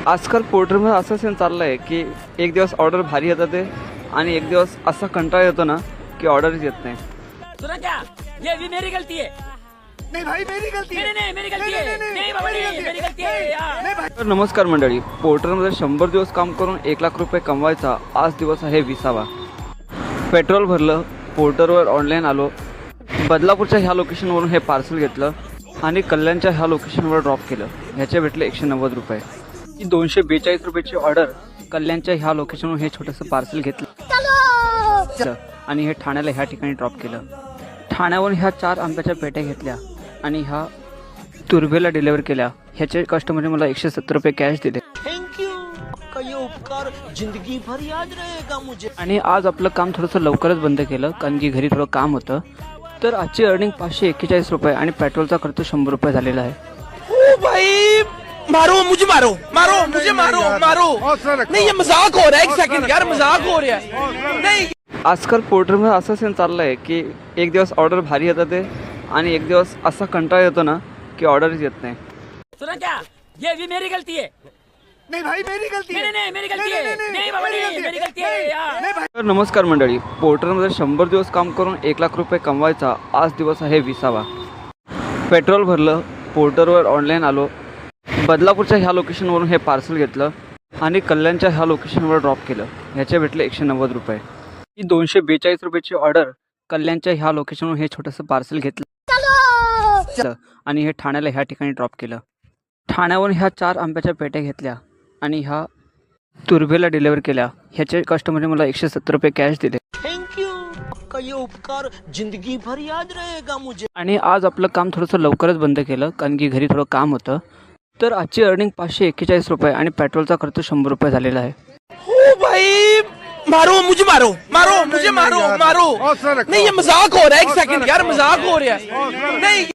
आजकाल पोर्टरमध्ये असं सीन चाललं आहे की एक दिवस ऑर्डर भारी येतात ते आणि एक दिवस असा कंटाळा येतो ना की ऑर्डरच येत नाही. सुना क्या? ये भी मेरी गलती है. नहीं भाई मेरी गलती है. नहीं मेरी गलती है. नहीं बाबा नहीं मेरी गलती है यार. तर नमस्कार मंडळी, पोर्टरमध्ये 100 दिवस काम करून 1 लाख रुपये कमवायचा आज दिवस आहे 20वा. पेट्रोल भरलं, पोर्टरवर ऑनलाईन आलो, बदलापूरच्या ह्या लोकेशनवरून हे पार्सल घेतलं आणि कल्याणच्या ह्या लोकेशनवर ड्रॉप केलं. ह्याचे भेटले 190 रुपये. ही 242 रुपयाची ऑर्डर कल्याणच्या ह्या लोकेशनवरून हे छोटंसं पार्सल घेतलं आणि हे ठाण्याला ह्या ठिकाणी ड्रॉप केलं. ठाण्यावरून ह्या 4 आंब्याच्या पेट्या घेतल्या आणि ह्या तुर्भेला डिलिव्हर केल्या. ह्याचे कस्टमरने मला 170 रुपये कॅश दिले. Thank you. आपका ये उपकार जिंदगी भर याद रहेगा मुझे. आणि आज आपलं काम थोडंसं लवकरच बंद केलं कारण की घरी थोडं काम होतं. तर आजची अर्निंग 541 रुपये आणि पेट्रोलचा खर्च 100 रुपये झालेला आहे. ओ भाई मारो मुझे, मारो मुझे, मारो. नहीं ये मजाक हो रहा है. एक सेकंड यार, मजाक हो रहा है. नहीं आजकाल पोर्टरमध्ये असं सीन चाललं आहे की एक दिवस ऑर्डर भारी येतात ते आणि एक दिवस असा कंटाळा येतो ना की ऑर्डरच येत नाही. सुना क्या? ये भी मेरी गलती है. नहीं भाई मेरी गलती है. नहीं मेरी गलती है. नहीं बाबा नहीं मेरी गलती है यार. तर नमस्कार मंडळी, पोर्टरमध्ये 100 दिवस काम करून 1 लाख रुपये कमवायचा आज दिवस आहे 20वा. पेट्रोल भरलं, पोर्टरवर ऑनलाईन आलो, बदलापूरच्या ह्या लोकेशनवरून हे पार्सल घेतलं आणि कल्याणच्या ह्या लोकेशनवर ड्रॉप केलं. ह्याचे भेटले 190 रुपये. ही 242 रुपयाची ऑर्डर कल्याणच्या ह्या लोकेशनवरून हे छोटंसं पार्सल घेतलं आणि हे ठाण्याला ह्या ठिकाणी ड्रॉप केलं. ठाण्यावरून ह्या 4 आंब्याच्या पेट्या घेतल्या आणि ह्या तुर्भेला डिलिव्हर केल्या. ह्याचे कस्टमरने मला 170 रुपये कॅश दिले. Thank you. आपका ये उपकार जिंदगी भर याद रहेगा मुझे. आणि आज आपलं काम थोडंसं लवकरच बंद केलं कारण की घरी थोडं काम होतं. तर आजची अर्निंग 541 रुपये आणि पेट्रोलचा खर्च 100 रुपये झालेला आहे. ओ भाई मारो मुझे, मारो. नहीं ये मजाक हो रहा है. एक सेकंड यार, मजाक हो रहा है. नहीं